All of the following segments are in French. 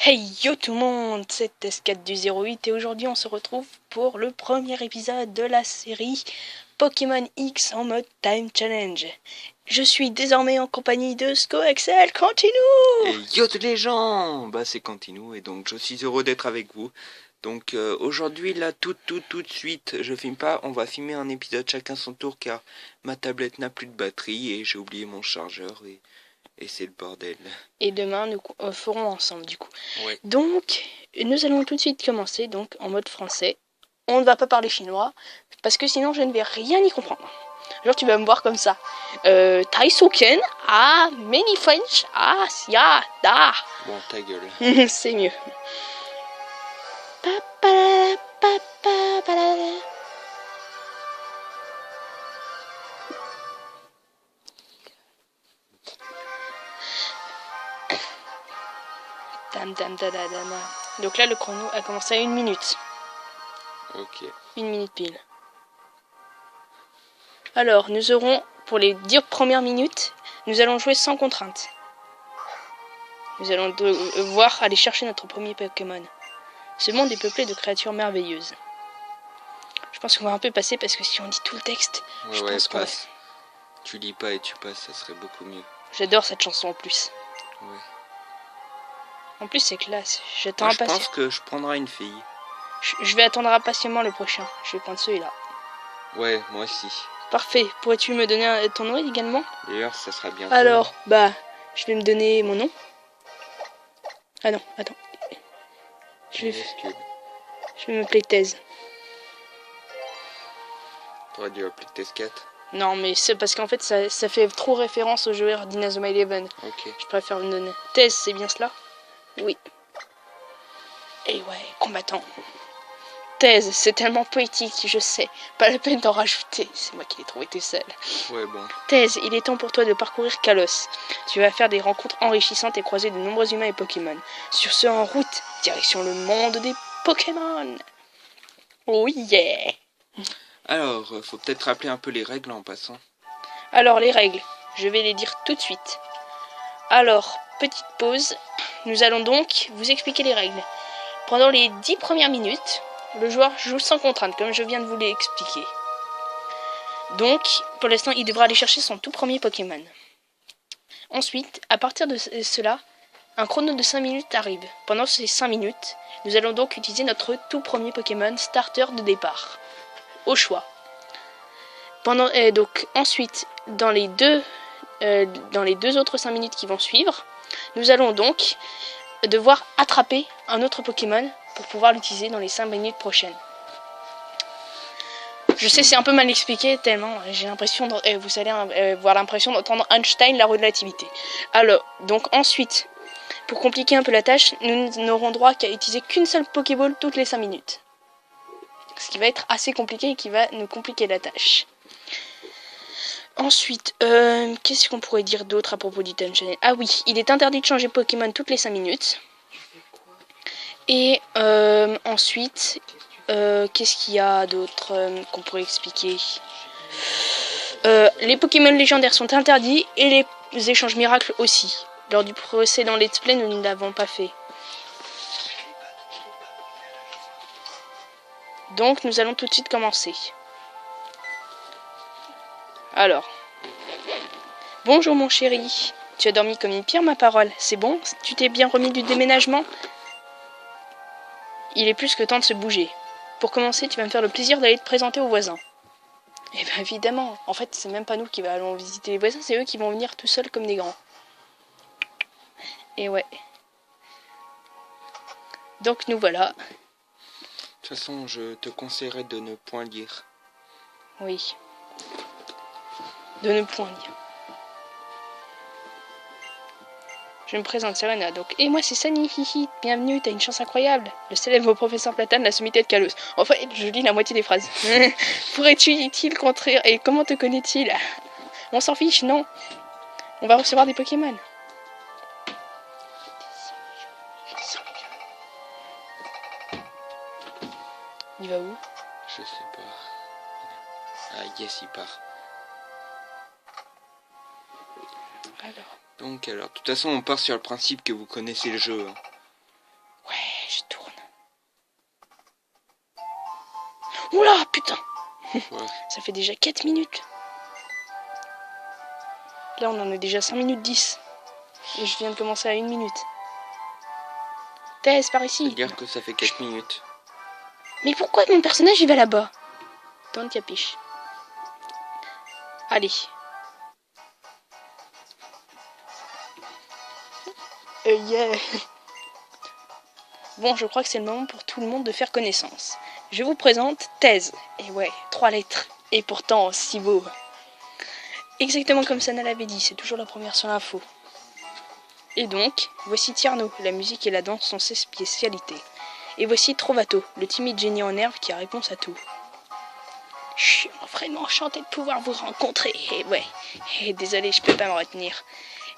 Hey yo tout le monde, c'est S4 du 08 et aujourd'hui on se retrouve pour le premier épisode de la série Pokémon X en mode Time Challenge. Je suis désormais en compagnie de ScoAxel, continue. Et yo tous les gens, bah c'est Continu et donc je suis heureux d'être avec vous. Donc aujourd'hui là tout de suite, je filme pas, on va filmer un épisode chacun son tour car ma tablette n'a plus de batterie et j'ai oublié mon chargeur et c'est le bordel. Et demain nous ferons ensemble du coup. Ouais. Donc nous allons tout de suite commencer donc en mode français. On ne va pas parler chinois parce que sinon je ne vais rien y comprendre. Genre tu vas me voir comme ça. Taisouken, ah, many French, ah, sia, da. Bon ta gueule. C'est mieux. Donc là le chrono a commencé à 1 minute. Ok. 1 minute pile. Alors nous aurons pour les 10 premières minutes, nous allons jouer sans contrainte. Nous allons devoir aller chercher notre premier Pokémon. Ce monde est peuplé de créatures merveilleuses. Je pense qu'on va un peu passer parce que si on dit tout le texte, Ouais, je ouais, pense qu'on va... passe. Tu lis pas et tu passes, ça serait beaucoup mieux. J'adore cette chanson en plus. Ouais. En plus c'est classe. J'attends Moi je pense que je prendrai une fille. Je vais attendre impatiemment le prochain. Je vais prendre celui-là. Ouais, moi aussi. Parfait. Pourrais-tu me donner ton nom également? D'ailleurs ça sera bientôt. Alors, bah, je vais me donner mon nom. Ah non, attends. Je vais m'appeler Thèse. T'aurais dû appeler TS4. Non, mais c'est parce qu'en fait, ça fait trop référence au joueur d'Inazuma Eleven. Ok. Je préfère me donner. Thèse, c'est bien cela? Oui. Et ouais, combattant. Thèse, c'est tellement poétique, je sais. Pas la peine d'en rajouter. C'est moi qui l'ai trouvé tout seul. Ouais, bon. Thèse, il est temps pour toi de parcourir Kalos. Tu vas faire des rencontres enrichissantes et croiser de nombreux humains et Pokémon. Sur ce, en route, direction le monde des Pokémon. Oh yeah! Alors, faut peut-être rappeler un peu les règles en passant. Alors, les règles, je vais les dire tout de suite. Alors, petite pause. Nous allons donc vous expliquer les règles. Pendant les 10 premières minutes, le joueur joue sans contrainte, comme je viens de vous l'expliquer. Donc, pour l'instant, il devra aller chercher son tout premier Pokémon. Ensuite, à partir de cela, un chrono de 5 minutes arrive. Pendant ces 5 minutes, nous allons donc utiliser notre tout premier Pokémon starter de départ. Au choix. Donc ensuite, dans les deux autres 5 minutes qui vont suivre, nous allons donc devoir attraper un autre Pokémon pour pouvoir l'utiliser dans les 5 minutes prochaines. Je sais, c'est un peu mal expliqué, tellement j'ai l'impression, vous allez avoir l'impression d'entendre Einstein, la relativité. Alors, donc ensuite, pour compliquer un peu la tâche, nous n'aurons droit qu'à utiliser qu'une seule Pokéball toutes les 5 minutes. Ce qui va être assez compliqué et qui va nous compliquer la tâche. Ensuite, qu'est-ce qu'on pourrait dire d'autre à propos du Time Challenge? Ah oui, il est interdit de changer Pokémon toutes les 5 minutes. Et ensuite, qu'est-ce qu'il y a d'autre qu'on pourrait expliquer? Les Pokémon légendaires sont interdits et les échanges miracles aussi. Lors du précédent let's play, nous ne l'avons pas fait. Donc, nous allons tout de suite commencer. Alors. Bonjour mon chéri. Tu as dormi comme une pierre, ma parole. C'est bon? Tu t'es bien remis du déménagement? Il est plus que temps de se bouger. Pour commencer, tu vas me faire le plaisir d'aller te présenter aux voisins. Eh bien évidemment, en fait c'est même pas nous qui allons visiter les voisins, c'est eux qui vont venir tout seuls comme des grands. Et ouais. Donc nous voilà. De toute façon, je te conseillerais de ne point lire. Oui. De ne point lire. Je me présente, Serena, donc. Et moi, c'est Sunny, hihi. Bienvenue, t'as une chance incroyable. Le célèbre professeur Platane l'a sommité de Kalos. Enfin, je lis la moitié des phrases. Pourrais-tu-il contraire? Et comment te connaît-il? On s'en fiche, non. On va recevoir des Pokémon. Il va où? Je sais pas. Ah, yes, il part. Alors. Donc, alors, de toute façon, on part sur le principe que vous connaissez le jeu. Ouais, je tourne. Oula, putain. Ouais. Ça fait déjà 4 minutes. Là, on en est déjà 5 minutes 10. Et je viens de commencer à 1 minute. Thèse, par ici. C'est-à-dire que ça fait 4 minutes. Mais pourquoi mon personnage il va là-bas? Don't capiche. Allez. Yeah. Bon, je crois que c'est le moment pour tout le monde de faire connaissance. Je vous présente Thèse. Et ouais, 3 lettres. Et pourtant, si beau. Exactement comme Sana l'avait dit, c'est toujours la première sur l'info. Et donc, voici Tierno, la musique et la danse sont ses spécialités. Et voici Trovato, le timide génie en herbe qui a réponse à tout. Je suis vraiment enchanté de pouvoir vous rencontrer. Et ouais, et désolé, je peux pas me retenir.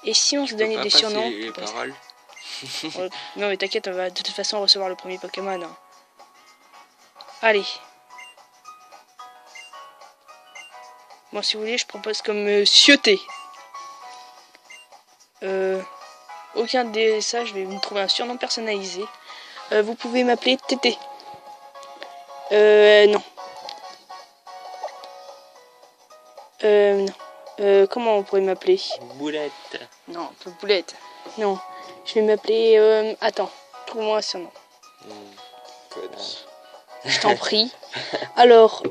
Et si on se donnait des surnoms... Les paroles. Non mais t'inquiète, on va de toute façon recevoir le premier Pokémon. Hein. Allez. Bon, si vous voulez, je propose comme Cioté. Aucun de ça, je vais vous trouver un surnom personnalisé. Vous pouvez m'appeler Tété. Non. Non. Comment on pourrait m'appeler? Boulette. Non, pas Boulette. Non. Je vais m'appeler... Attends, trouve-moi un surnom. Connard. Je t'en prie. Alors,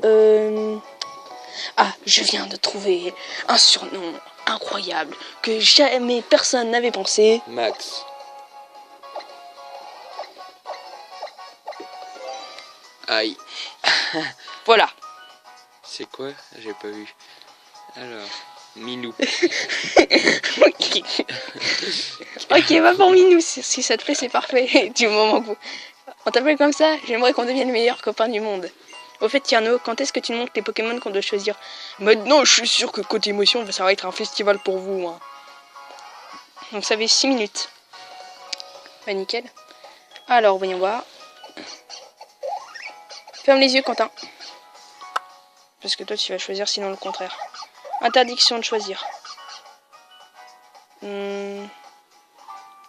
Ah, je viens de trouver un surnom incroyable que jamais personne n'avait pensé. Max. Aïe. Voilà. C'est quoi? J'ai pas vu. Alors, Minou. Ok. Ok, va pour Minou, si ça te plaît, c'est parfait. Du moment que on t'appelle comme ça, j'aimerais qu'on devienne les meilleurs copains du monde. Au fait, Tierno, quand est-ce que tu nous montres les Pokémon qu'on doit choisir? Maintenant, je suis sûr que côté émotion, ça va être un festival pour vous. Hein. Donc ça fait 6 minutes. Bah nickel. Alors, voyons voir. Ferme les yeux, Quentin. Parce que toi, tu vas choisir sinon le contraire. Interdiction de choisir.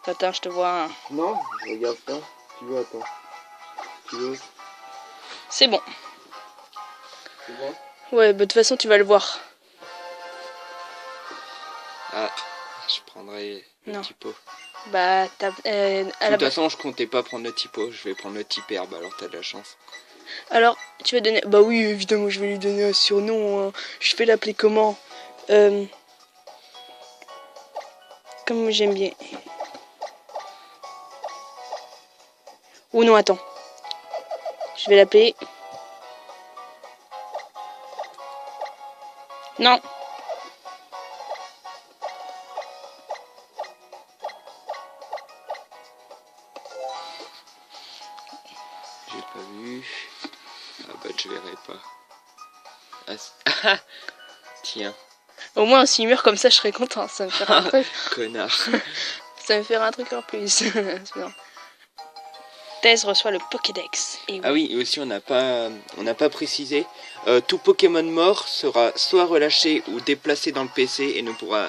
Quentin, je te vois. Hein. Non, je regarde pas. Tu veux, attends. Tu veux? C'est bon. C'est bon? Ouais, bah de toute façon, tu vas le voir. Ah, je prendrai le petit pot. Bah, De toute façon, je comptais pas prendre le petit pot. Je vais prendre le petit herbe, alors t'as de la chance. Alors, tu vas donner... Bah oui, évidemment, je vais lui donner un surnom. Hein. Je vais l'appeler comment? Comme j'aime bien. Ou non, attends. Je vais l'appeler... Non. J'ai pas vu. Ah bah je verrai pas. Ah, tiens. Au moins, s'il meurt comme ça, je serais content. Ça me ferait un truc. Connard. Ça me ferait un truc en plus. Thèse reçoit le Pokédex. Et oui. Ah oui, et aussi on n'a pas précisé. Tout Pokémon mort sera soit relâché ou déplacé dans le PC et ne pourra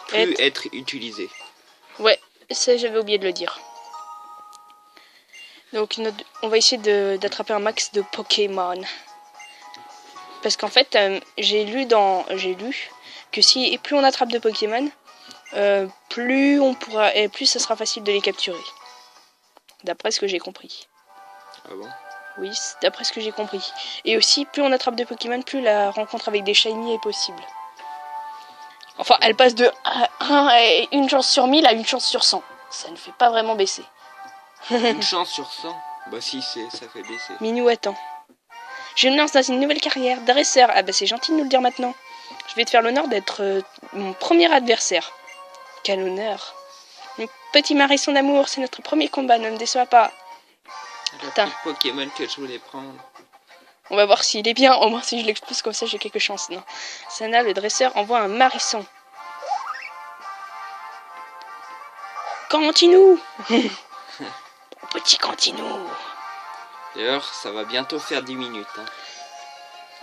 plus être utilisé. Ouais, ça j'avais oublié de le dire. Donc on va essayer d'attraper un max de Pokémon. Parce qu'en fait, j'ai lu que si plus on attrape de Pokémon, plus on pourra et plus ça sera facile de les capturer. D'après ce que j'ai compris. Ah bon? Oui, d'après ce que j'ai compris. Et aussi, plus on attrape de Pokémon, plus la rencontre avec des shiny est possible. Enfin, elle passe de une chance sur 1000 à une chance sur 100. Ça ne fait pas vraiment baisser. Une chance sur 100? Bah si, ça fait baisser. Minou, attends. Je me lance dans une nouvelle carrière, dresseur. Ah bah c'est gentil de nous le dire maintenant. Je vais te faire l'honneur d'être mon premier adversaire. Quel honneur. Mon petit marisson d'amour, c'est notre premier combat, ne me déçois pas. Le Pokémon que je voulais prendre. On va voir s'il est bien, au moins si je l'expose comme ça j'ai quelques chances. Non. Sana, le dresseur, envoie un marisson. Cantinou. Petit Cantinou. D'ailleurs, ça va bientôt faire 10 minutes. Hein.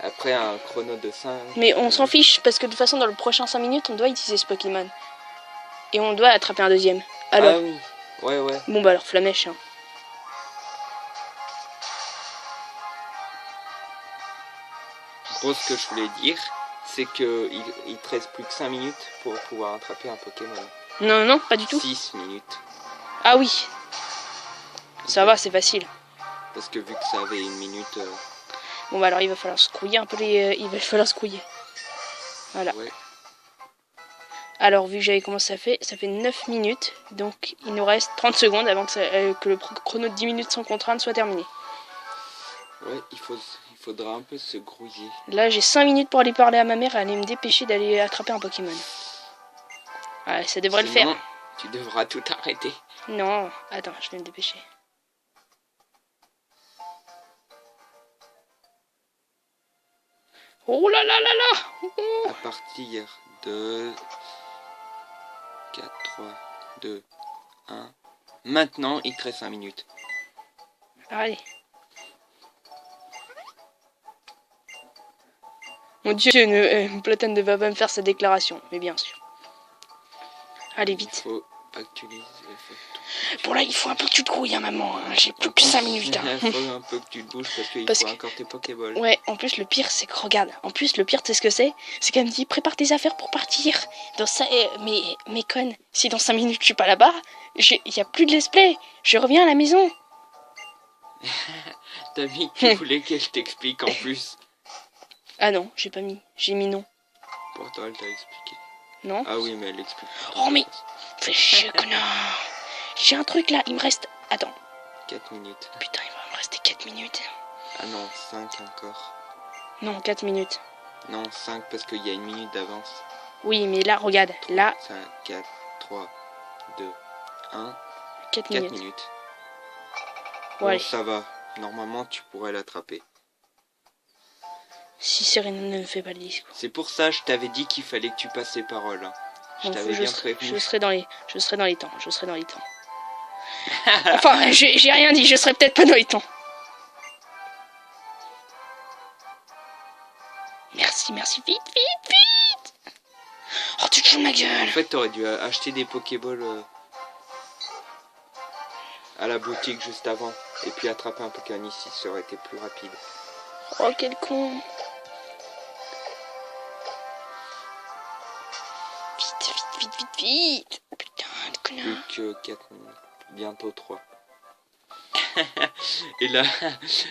Après un chrono de 5. Mais on s'en fiche, parce que de toute façon, dans le prochain 5 minutes, on doit utiliser ce Pokémon. Et on doit attraper un deuxième. Alors. Ah oui, ouais. Bon bah alors, Flamèche. Hein. gros, ce que je voulais dire, c'est que il te reste plus que 5 minutes pour pouvoir attraper un Pokémon. Non, non, pas du tout. 6 minutes. Ah oui. Ça va, c'est facile. Parce que vu que ça avait 1 minute... Bon bah alors il va falloir se grouiller un peu les... il va falloir se grouiller. Voilà. Ouais. Alors vu que j'avais commencé ça fait 9 minutes. Donc il nous reste 30 secondes avant que le chrono de 10 minutes sans contrainte soit terminé. Ouais, il faudra un peu se grouiller. Là j'ai 5 minutes pour aller parler à ma mère et aller me dépêcher d'aller attraper un Pokémon. Ouais, ça devrait Sinon, le faire. Tu devras tout arrêter. Non, attends, je vais me dépêcher. Oh là là là là. À partir de 4, 3, 2, 1. Maintenant, il te reste 5 minutes. Allez. Mon dieu, Platane ne va pas me faire sa déclaration, mais bien sûr. Allez, vite. Il faut pas que tu lises. Bon là, il faut un peu que tu te grouilles, hein, maman. Hein. J'ai plus que 5 minutes. Hein. Il faut un peu que tu te bouges parce qu'il faut encore tes Pokéballs. Ouais, en plus, le pire, c'est que, regarde. En plus, le pire, tu sais ce que c'est? C'est qu'elle me dit, prépare tes affaires pour partir. Dans ça, mais conne, si dans 5 minutes, je suis pas là-bas, il y a plus de let's play. Je reviens à la maison. T'as mis que tu voulais que je t'explique en plus. Ah non, j'ai pas mis. J'ai mis non. Pourtant, elle t'a expliqué. Non? Ah oui, mais elle explique. Oh, mais fais chier, connard. J'ai un truc là, il me reste... Attends. 4 minutes. Putain, il va me rester 4 minutes. Ah non, 5 encore. Non, 4 minutes. Non, 5 parce qu'il y a 1 minute d'avance. Oui, mais là, regarde. Là, 5, 4, 3, 2, 1. 4 4 minutes. minutes. Ouais. Bon, ça va. Normalement, tu pourrais l'attraper. Si Serena ne me fait pas le discours. C'est pour ça que je t'avais dit qu'il fallait que tu passes les paroles. Hein. Je t'avais bien prévenu. Je serai dans les temps. Je serai dans les temps. Enfin, j'ai rien dit. Je serai peut-être pas dans les temps. Merci, merci. Vite, vite, vite. Oh, tu te joues de ma gueule. En fait, t'aurais dû acheter des Pokéballs à la boutique juste avant. Et puis attraper un Pokémon ici, ça aurait été plus rapide. Oh, quel con. Vite, vite, vite, vite, vite. Putain, de connard. Plus que 4 minutes. Bientôt 3. Et là,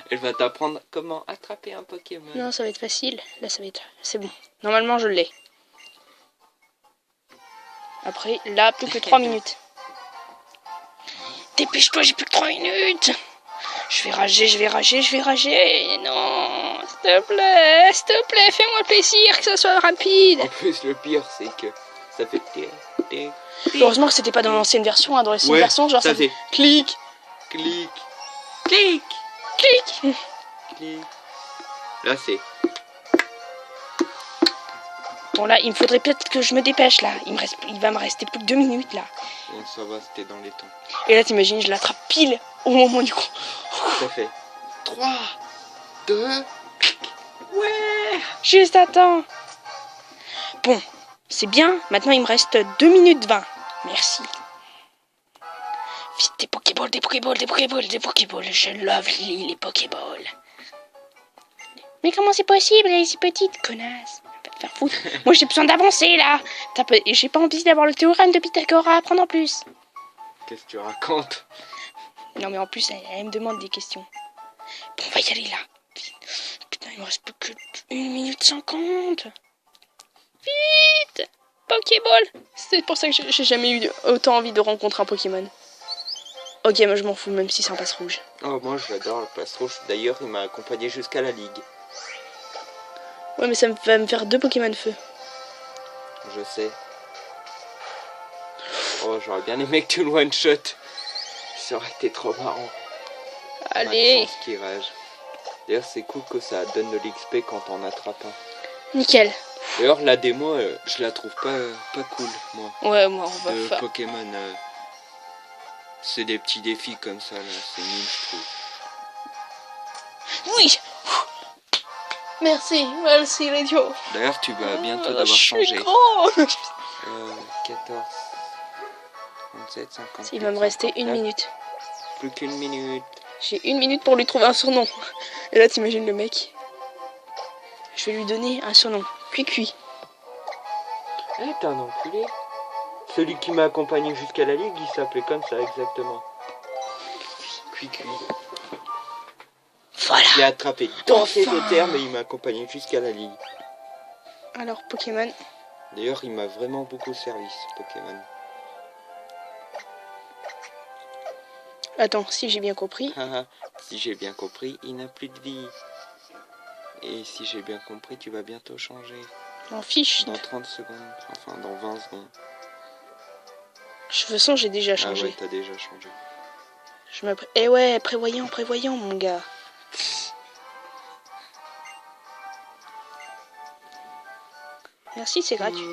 elle va t'apprendre comment attraper un Pokémon. Non, ça va être facile. Là, ça va être... C'est bon. Normalement, je l'ai. Après, là, plus que 3 minutes. Dépêche-toi, j'ai plus que 3 minutes. Je vais rager, je vais rager, je vais rager. Non, s'il te plaît, fais-moi plaisir, que ça soit rapide. En plus, le pire, c'est que ça fait... Heureusement que c'était pas dans l'ancienne version. Hein. Dans l'ancienne version, genre ça fait... Clic, clic, clic, clic. clic. Là, c'est... Bon, là, il me faudrait peut-être que je me dépêche, là. Il va me rester plus que 2 minutes, là. Bon, ça va, c'était dans les temps. Et là, t'imagines, je l'attrape pile au moment du coup. Ça fait 3, 2... Ouais. Juste attends. Bon, c'est bien. Maintenant, il me reste 2 minutes 20. Merci. Vite, des Pokéballs, des Pokéballs, des Pokéballs, des Pokéballs. Je love les Pokéballs. Mais comment c'est possible, elle est si petite, connasse. Va te faire foutre. Moi, j'ai besoin d'avancer, là. J'ai pas envie d'avoir le théorème de Pythagore à apprendre en plus. Qu'est-ce que tu racontes? Non, mais en plus, elle me demande des questions. Bon, on va y aller, là. Putain, il me reste plus que 1 minute 50. Vite! Pokéball! C'est pour ça que j'ai jamais eu autant envie de rencontrer un Pokémon. Ok, moi je m'en fous, même si c'est un passe rouge. Oh, moi j'adore le passe rouge. D'ailleurs, il m'a accompagné jusqu'à la ligue. Ouais, mais ça va me faire 2 Pokémon feu. Je sais. Oh, j'aurais bien aimé que tu le one-shot. Ça aurait été trop marrant. Allez! Qui rage. D'ailleurs, c'est cool que ça donne de l'XP quand on attrape un. Nickel. D'ailleurs, la démo, je la trouve pas cool, moi. Ouais, moi, on va de faire... Pokémon, c'est des petits défis comme ça, là. C'est nul, je trouve. Oui! Merci, merci, l'idiot. D'ailleurs, tu vas bientôt devoir changer. Je suis grand. 14, 27, 50. Il va me rester 1 minute. Plus qu'1 minute. J'ai 1 minute pour lui trouver un surnom. Et là, t'imagines le mec. Je vais lui donner un surnom. Cuicui. Eh, t'es un enculé. Celui qui m'a accompagné jusqu'à la ligue, il s'appelait comme ça, exactement. Cuicui. Voilà. Je l'ai attrapé dans ses Enfin. deux termes et il m'a accompagné jusqu'à la ligue. Alors, Pokémon. D'ailleurs, il m'a vraiment beaucoup servi, ce Pokémon. Attends, si j'ai bien compris. Si j'ai bien compris, il n'a plus de vie. Et si j'ai bien compris, tu vas bientôt changer. M'en fiche. Dans 30 secondes, enfin dans 20 secondes. De toute façon, j'ai déjà changé. Ah ouais, t'as déjà changé. Eh ouais, prévoyant, mon gars. Merci, c'est gratuit.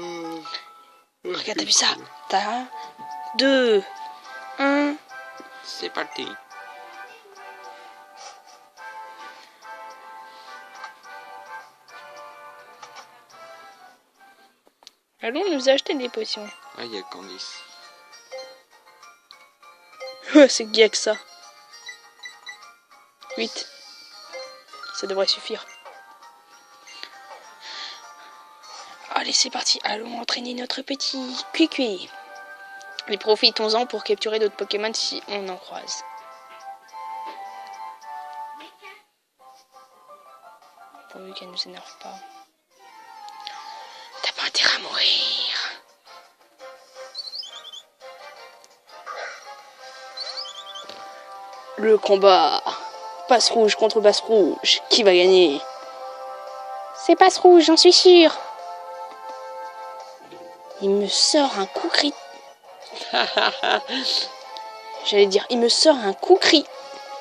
Regarde, t'as vu ça? T'as 1, 2, 1. C'est parti. Allons nous acheter des potions. Ah, il y a Candice. Ouais, c'est gay que ça. 8. Ça devrait suffire. Allez, c'est parti. Allons entraîner notre petit Cuicui. Et profitons-en pour capturer d'autres Pokémon si on en croise. Pourvu qu'elle nous énerve pas. T'as pas intérêt à mourir. Le combat. Passe rouge contre passe rouge. Qui va gagner? C'est passe rouge, j'en suis sûr. Il me sort un coup cri. J'allais dire, il me sort un coup cri.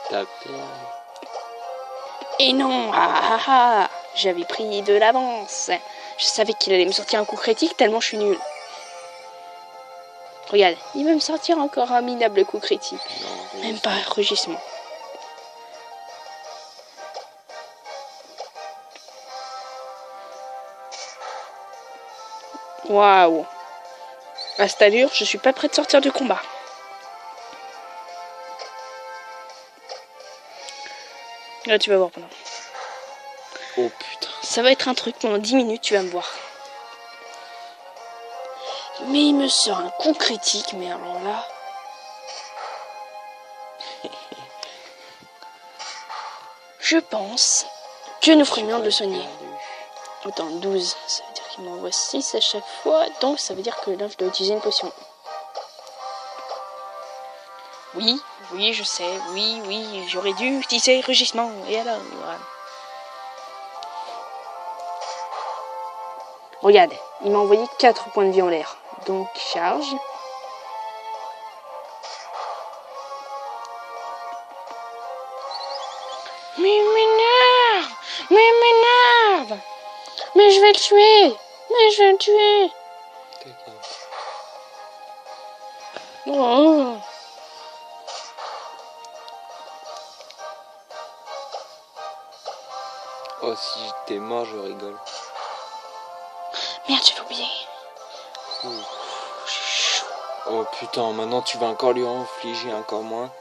T'as perdu. Et non, j'avais pris de l'avance. Je savais qu'il allait me sortir un coup critique tellement je suis nul. Regarde, il va me sortir encore un minable coup critique. Non, Même pas un rugissement. Waouh. À cette allure, je suis pas prêt de sortir du combat. Là, tu vas voir pendant. Oh putain. Ça va être un truc pendant 10 minutes, tu vas me voir. Mais il me sort un coup critique, mais alors là... Je pense que nous ferions mieux de le soigner. Attends, 12, ça veut dire qu'il m'envoie 6 à chaque fois, donc ça veut dire que là je dois utiliser une potion. Oui, je sais, oui, j'aurais dû utiliser rugissement, et alors... Regarde, il m'a envoyé 4 points de vie en l'air, donc charge. Mais il m'énerve! Mais il m'énerve! Mais je vais le tuer! Mais je vais le tuer! Oh. Oh, si t'es mort, je rigole. Merde, j'avais oublié. Oh putain, maintenant tu vas encore lui infliger encore moins.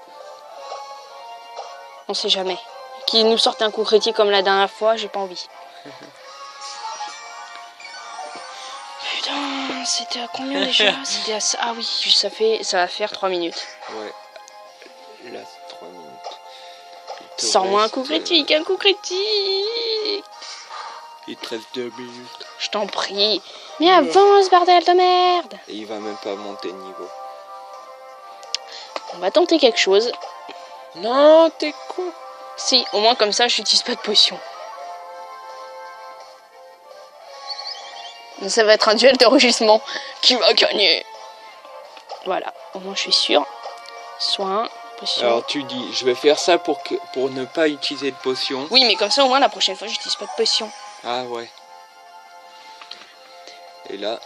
On sait jamais. Qu'il nous sorte un coup critique comme la dernière fois, j'ai pas envie. Putain, c'était à combien déjà? C'était à... Ah oui, ça va faire 3 minutes. Ouais. Là, c'est 3 minutes. Sors-moi un coup critique, un coup critique. Il te reste 2 minutes. Je t'en prie. Mais avance, bordel de merde. Et il va même pas monter de niveau. On va tenter quelque chose. Non, t'es con. Si, au moins comme ça, je n'utilise pas de potion. Ça va être un duel de rugissement. Qui va gagner? Voilà, au moins je suis sûr. Soin, potion. Alors tu dis, je vais faire ça pour ne pas utiliser de potion. Oui, mais comme ça, au moins la prochaine fois, j'utilise pas de potion. Ah ouais. Et là...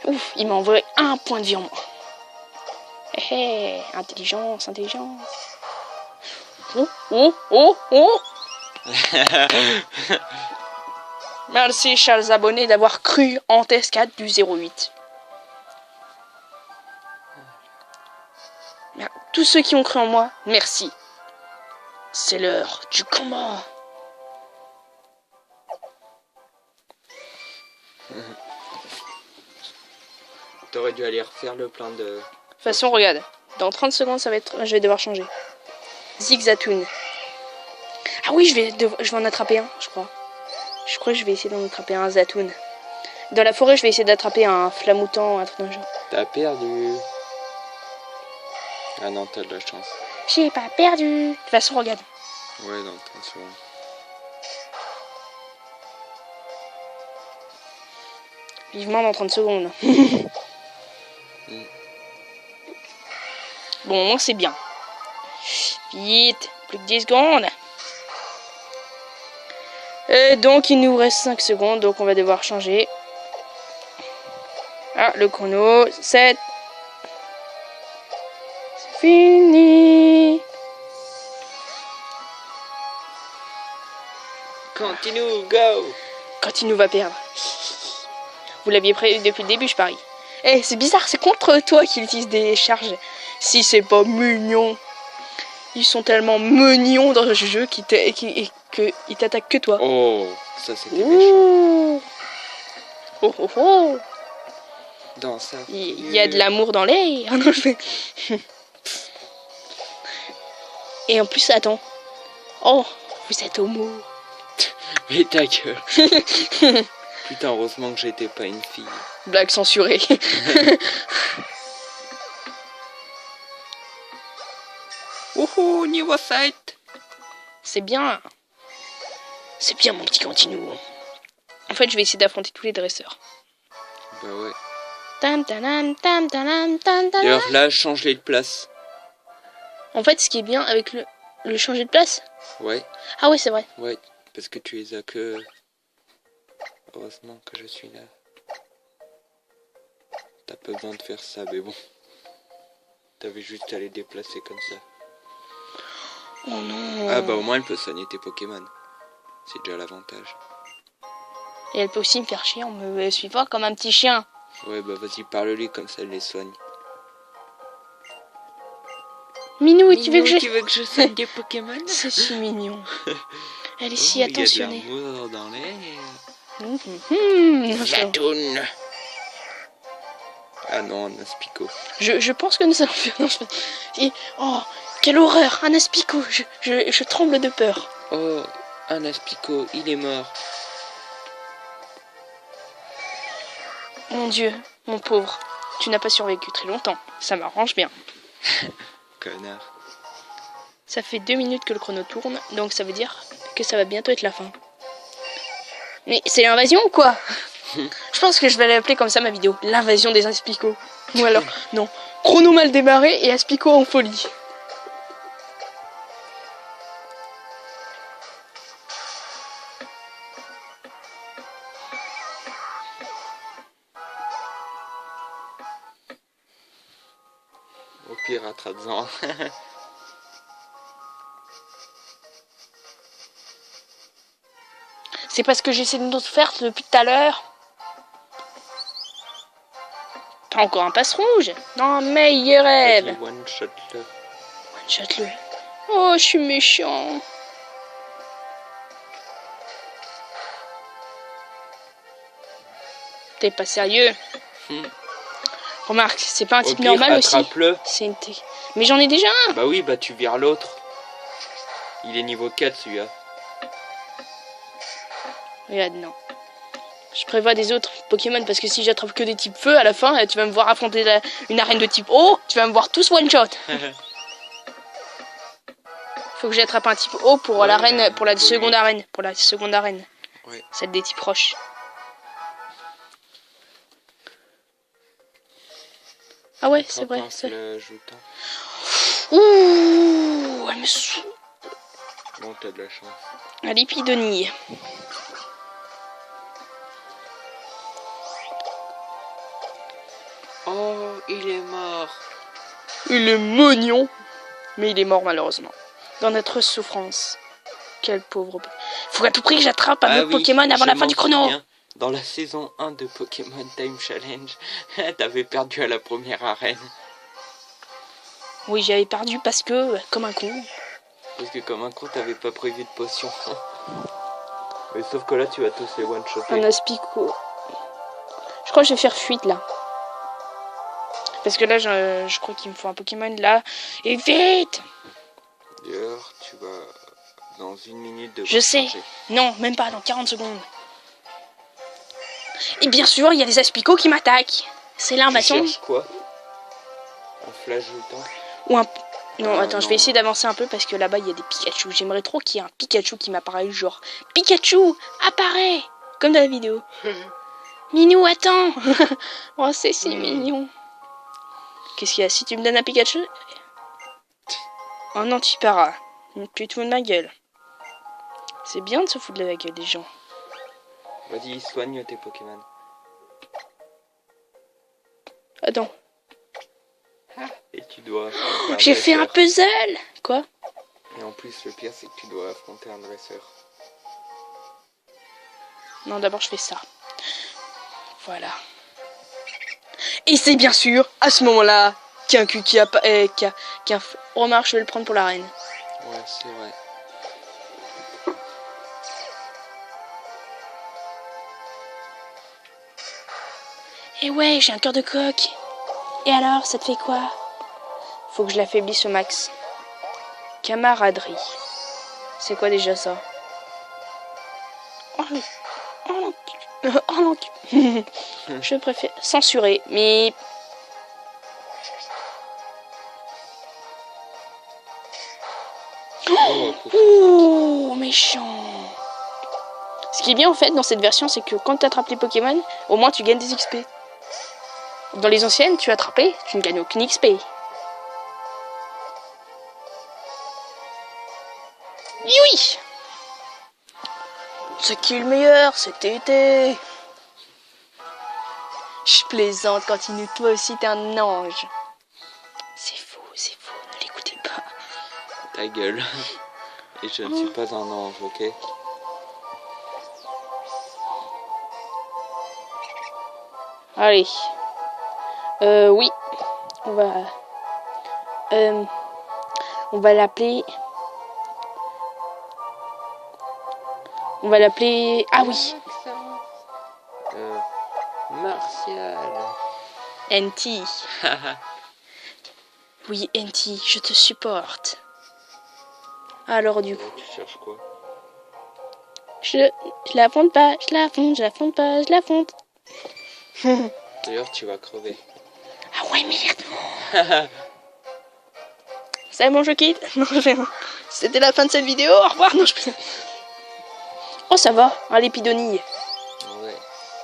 Ouf, il m'a envoyé 1 point de vie en moins. Hé, intelligence. Oh. Merci, chers abonnés, d'avoir cru en test 4 du 08. Tous ceux qui ont cru en moi, merci. C'est l'heure du combat. T'aurais dû aller refaire le plein de... De toute façon, regarde. Dans 30 secondes, ça va être... je vais devoir changer. Zigzatoon. Ah oui, je vais en attraper un, je crois. Je crois que je vais essayer d'en attraper un Zatoon. Dans la forêt, je vais essayer d'attraper un flamoutant, un truc dans le genre. T'as perdu. Ah non, t'as de la chance. J'ai pas perdu. De toute façon, regarde. Ouais, dans 30 secondes. Vivement dans 30 secondes. Bon, au moins c'est bien. Vite, plus que 10 secondes. Et donc il nous reste 5 secondes, donc on va devoir changer. Ah, le chrono, 7. C'est fini. Continue, go. Continue va perdre. Vous l'aviez prévu depuis le début, je parie. Eh, c'est bizarre, c'est contre toi qu'il utilise des charges. Si c'est pas mignon. Ils sont tellement mignons dans ce jeu qu'ils t'attaquent que toi. Oh, ça c'était méchant. Oh oh oh. Dans ça. Il y a de l'amour dans l'air. Et en plus, attends. Oh, vous êtes homo. Mais ta gueule. Putain, heureusement que j'étais pas une fille. Blague censurée. Wouhou, niveau site. C'est bien. C'est bien, mon petit Cantinou. En fait, je vais essayer d'affronter tous les dresseurs. Bah ouais. Tam, tanam, tam, tanam, tam, tanam. D'ailleurs, là, change-les de place. En fait, ce qui est bien avec le changer de place. Ouais. Ah oui, c'est vrai. Ouais, parce que tu les as que... Heureusement que je suis là. T'as pas besoin de faire ça, mais bon. T'avais juste à les déplacer comme ça. Oh non. Ah bah au moins elle peut soigner tes Pokémon. C'est déjà l'avantage. Et elle peut aussi me faire chier en me suivant comme un petit chien. Ouais bah vas-y parle-lui comme ça elle les soigne. Minou, tu veux que je soigne des Pokémon? C'est si mignon. Elle est si attentionnée. Il y a de l'amour dans l'air. Zatoon. Ah non, un Aspico. Je pense que nous allons faire... Non, Et, oh, quelle horreur. Un Aspico. Je tremble de peur. Oh, un Aspico, il est mort. Mon Dieu, mon pauvre. Tu n'as pas survécu très longtemps. Ça m'arrange bien. Connard. Ça fait 2 minutes que le chrono tourne, donc ça veut dire que ça va bientôt être la fin. Mais c'est l'invasion ou quoi? Je pense que je vais l'appeler comme ça ma vidéo. L'invasion des Aspicots. Ou alors, non. Chrono mal démarré et Aspico en folie. Au pire, attrape-en. C'est parce que j'essaie de nous faire depuis tout à l'heure. T'as encore un passe rouge? Non, meilleur rêve. One shot le. One shot le. Oh, je suis méchant. T'es pas sérieux? Remarque, c'est pas un type normal aussi. C'est une Mais j'en ai déjà un. Bah oui, bah tu vires l'autre. Il est niveau 4 celui-là. Regarde, non. Je prévois des autres Pokémon parce que si j'attrape que des types feu, à la fin, tu vas me voir affronter une arène de type eau. Tu vas me voir tous one shot. Faut que j'attrape un type eau pour l'arène, pour la seconde arène. Pour la seconde arène. Ouais. Celle des types roches. Ah ouais, c'est vrai. Ouh, elle me saoule. Bon, t'as de la chance. À l'épidonie. Oh, il est mort. Il est mignon. Mais il est mort malheureusement. Dans notre souffrance. Quel pauvre... Faut à tout prix que j'attrape un autre Pokémon avant la fin du chrono. Souviens, dans la saison 1 de Pokémon Time Challenge, t'avais perdu à la première arène. Oui, j'avais perdu parce que, comme un con. Parce que comme un con, t'avais pas prévu de potion. Mais sauf que là, tu vas tous les one-shotter. Un Aspico. Je crois que je vais faire fuite là. Parce que là, je crois qu'il me faut un Pokémon là. Et vite! D'ailleurs, tu vas dans 1 minute de. Je sais. Non, même pas, dans 40 secondes. Et bien sûr, il y a des aspicots qui m'attaquent. C'est l'invasion. Tu cherches quoi? Un flash jetant? Ou un... Non, attends, non. je vais essayer d'avancer un peu parce que là-bas, il y a des Pikachu. J'aimerais trop qu'il y ait un Pikachu qui m'apparaisse, genre... Pikachu, apparaît! Comme dans la vidéo. Minou, attends! Oh, c'est si mignon. Qu'est-ce qu'il y a? Si tu me donnes un Pikachu... Oh non, tu paras. Tu te fous de ma gueule. C'est bien de se foutre de la gueule des gens. Vas-y, soigne tes Pokémon. Attends. Et tu dois... J'ai fait un puzzle! Quoi? Et en plus, le pire, c'est que tu dois affronter un dresseur. Non, d'abord, je fais ça. Voilà. Et c'est bien sûr, à ce moment-là, qu'un cul qui a... Remarque, je vais le prendre pour la reine. Ouais, c'est vrai. Et ouais, j'ai un cœur de coq. Et alors, ça te fait quoi? Faut que je l'affaiblisse au max. Camaraderie. C'est quoi déjà ça? Oh non. Oh non. Je préfère censurer, mais... Oh, méchant. Ce qui est bien en fait dans cette version, c'est que quand tu attrapes les Pokémon, au moins tu gagnes des XP. Dans les anciennes, tu attrapais, tu ne gagnes aucune XP. Oui. C'est qui le meilleur? C'était été. Je plaisante, continue, toi aussi t'es un ange. C'est faux, ne l'écoutez pas. Ta gueule. Et je ne suis pas un ange, ok? Allez. Oui. On va l'appeler... On va l'appeler... Ah oui. Martial. NT. Oui, NT, je te supporte. Alors du coup... Tu cherches quoi? Je l'affronte pas, je l'affronte pas, je l'affronte. D'ailleurs, tu vas crever. Ah ouais, merde. C'est bon, je quitte. Non, je fais rien. C'était la fin de cette vidéo. Au revoir. Non, je peux... Oh, ça va. À l'épidonille. Ouais.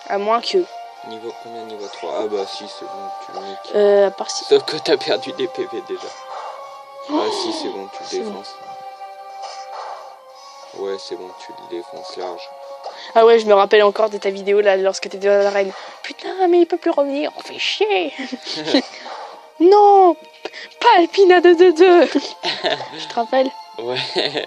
À moins que... Niveau combien? Niveau 3. Ah bah si, c'est bon, tu le niques. À part si... Sauf que t'as perdu des PV déjà. Ah si, c'est bon, tu le défonces. Ouais, c'est bon, tu le défonces large. Ah ouais, je me rappelle encore de ta vidéo là, lorsque t'étais dans l'arène. Putain, mais il peut plus revenir. On fait chier. Non, pas Alpina 222. Je te rappelle. Ouais.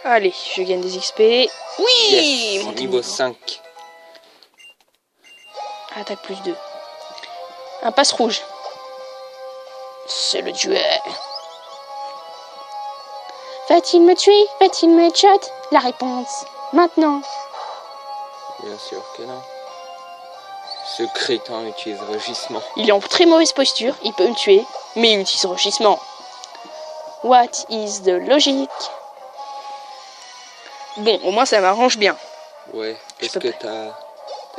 Allez, je gagne des XP. Oui, Yes, mon niveau 5. Attaque plus 2. Un passe rouge. C'est le tueur. Va-t-il me tuer? Va-t-il me headshot? La réponse, maintenant. Bien sûr que non. Ce crétin utilise rugissement. Il est en très mauvaise posture, il peut me tuer, mais il utilise rugissement. What is the logic? Bon, au moins ça m'arrange bien. Ouais, parce que t'as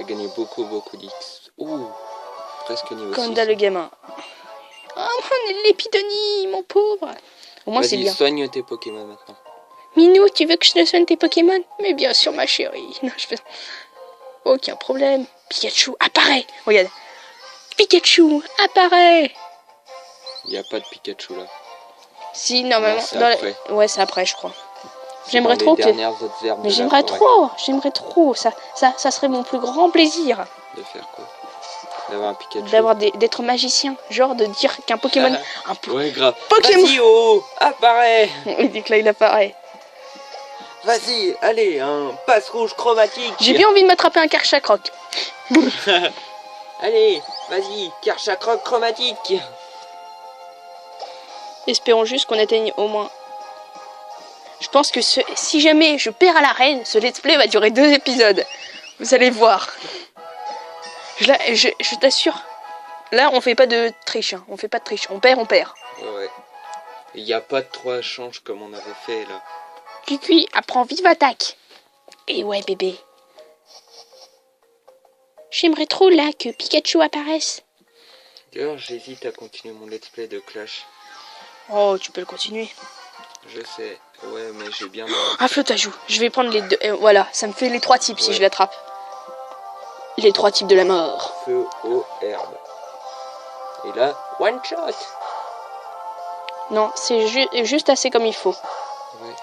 gagné beaucoup d'X. Ouh, presque niveau 6. Conda le gamin. Oh, l'épidonie, mon pauvre. Au moins c'est bien. Vas-y, soigne tes Pokémon maintenant. Minou, tu veux que je te soigne tes Pokémon? Mais bien sûr, ma chérie. Non, je fais... Aucun problème. Pikachu, apparaît. Regarde. Pikachu, apparaît. Il n'y a pas de Pikachu là. Si, normalement... Non, c'est après. Ouais, c'est après, je crois. J'aimerais trop que... Mais j'aimerais trop. Ça serait mon plus grand plaisir. De faire quoi? D'avoir un Pikachu. D'être magicien. Genre de dire qu'un Pokémon... Ouais, grave. Pokémon... Vas-y, oh, apparaît. Il dit que là, il apparaît. Vas-y, allez, un passe rouge chromatique. J'ai bien envie de m'attraper un Karchakroc. Allez, vas-y, Karchakroc chromatique. Espérons juste qu'on atteigne au moins... Je pense que si jamais je perds à l'arène, ce let's play va durer 2 épisodes. Vous allez voir. Je t'assure. Là, on fait pas de triche. Hein. On fait pas de triche. On perd, on perd. Ouais. Il n'y a pas de 3 échanges comme on avait fait là. Cuicui, apprends vive attaque. Et ouais, bébé. J'aimerais trop là que Pikachu apparaisse. D'ailleurs, j'hésite à continuer mon let's play de Clash. Oh, tu peux le continuer. Je sais. Ouais, mais j'ai bien... Ah, flotte à joue. Je vais prendre les 2. Voilà, ça me fait les 3 types si je l'attrape. Les 3 types de la mort. Feu, eau, herbe. Et là, one shot. Non, c'est juste assez comme il faut. Ouais.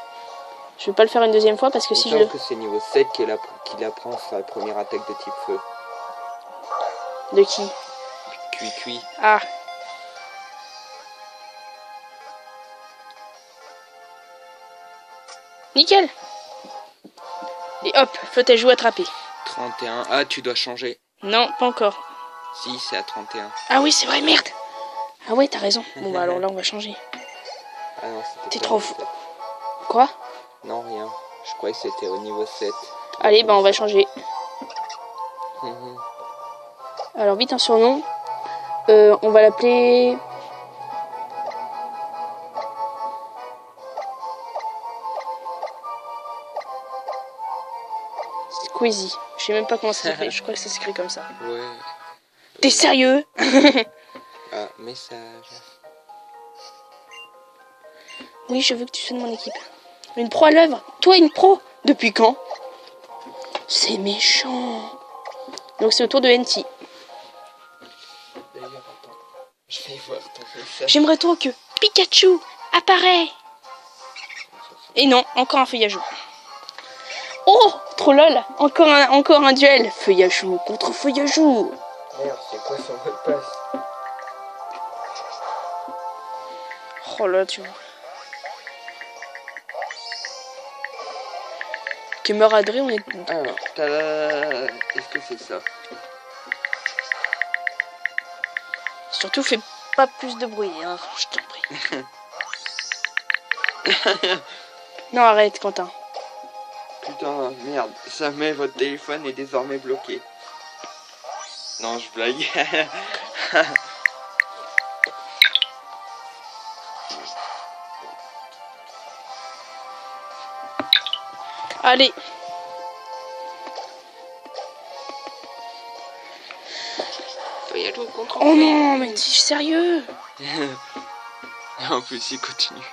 Je vais pas le faire une deuxième fois parce que si je le... que c'est niveau 7 qu'il apprend sa première attaque de type feu. De qui? Cuicui. Ah. Nickel. Et hop, flotte à joue attrapé. 31. Ah, tu dois changer. Non, pas encore. Si, c'est à 31. Ah oui, c'est vrai, merde. Ah ouais, t'as raison. Bon bah alors là, on va changer. Ah non, t'es trop fou. Quoi? Non, rien. Je croyais que c'était au niveau 7. Allez, bah on va changer. Alors vite un surnom. On va l'appeler... Squeezie. Je sais même pas comment ça s'appelle. Je crois que ça s'écrit comme ça. Ouais. T'es sérieux? Ah, message. Oui, je veux que tu sois de mon équipe. Une pro à l'œuvre? Toi, une pro? Depuis quand? C'est méchant. Donc c'est au tour de NT. D'ailleurs, attends. Je vais voir ton message. J'aimerais trop que Pikachu apparaît. Et non, encore un feuillage. Oh, trop lol. Encore un duel. Feuillajou contre Feuillajou. Merde, c'est quoi son mot de passe? Oh là, tu vois. Camaraderie, on est... Alors, tada. Est-ce que c'est ça? Surtout, fais pas plus de bruit, hein, je t'en prie. Non, arrête, Quentin. Putain, merde. Jamais votre téléphone est désormais bloqué. Non, je blague. Allez. Feuillajou contre... Oh non, mais t'es sérieux? Et en plus, il continue.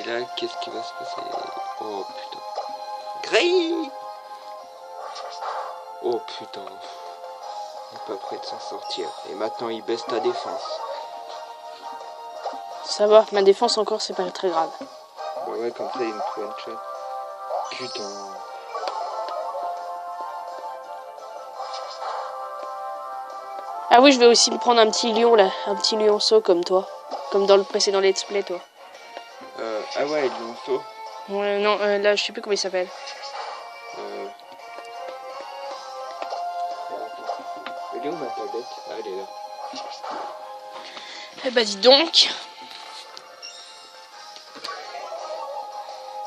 Et là, qu'est-ce qui va se passer? Oh putain. Gris. Oh putain. Il est pas prêt de s'en sortir. Et maintenant, il baisse ta défense. Ça va, ma défense encore, c'est pas très grave. Bah ouais, comme ça, il me trouve une shot. Putain. Ah oui, je vais aussi me prendre un petit lion là, un petit lionceau comme toi, comme dans le précédent let's play, toi. Ah ouais, lionceau. Ouais, non, là, je sais plus comment il s'appelle. Elle est où ma tablette? Ah, elle est là. Eh bah dis donc.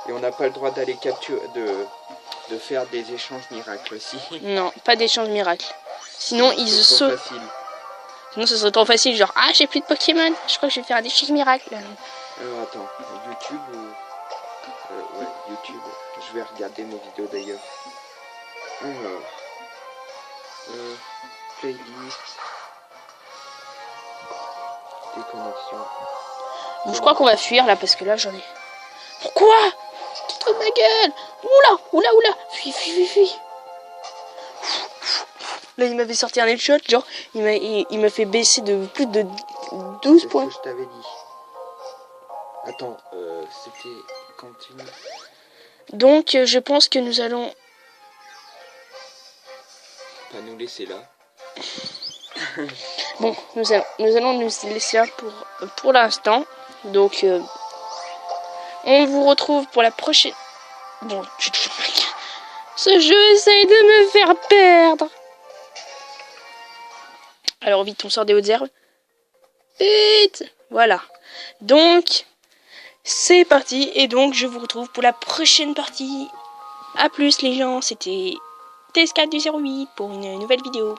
Et on n'a pas le droit d'aller capturer, de faire des échanges miracles aussi. Non, pas d'échange miracle. Sinon, ils C'est sautent. trop facile. Sinon, ça serait trop facile, genre, ah, j'ai plus de Pokémon, je crois que je vais faire un échange miracle. Alors attends, YouTube ou... ouais, YouTube. Je vais regarder mes vidéos d'ailleurs. Alors... playlist... Déconnexion... Bon, je crois qu'on va fuir là, parce que là, j'en ai... Pourquoi? Tu te fous de ma gueule? Oula, oula, oula. Fuis, fuis, fuis, fuis. Là, il m'avait sorti un headshot, genre, il m'a fait baisser de plus de 12 points. C'est ce que je t'avais dit. Attends, c'était... Continue. Donc, je pense que nous allons... Pas nous laisser là. Bon, nous allons nous laisser là pour l'instant. Donc, on vous retrouve pour la prochaine... Bon, ce jeu essaye de me faire perdre. Alors, vite, on sort des hautes herbes. Vite. Voilà. Donc, C'est parti, et donc je vous retrouve pour la prochaine partie. A plus les gens, c'était TS4 du 08 pour une nouvelle vidéo.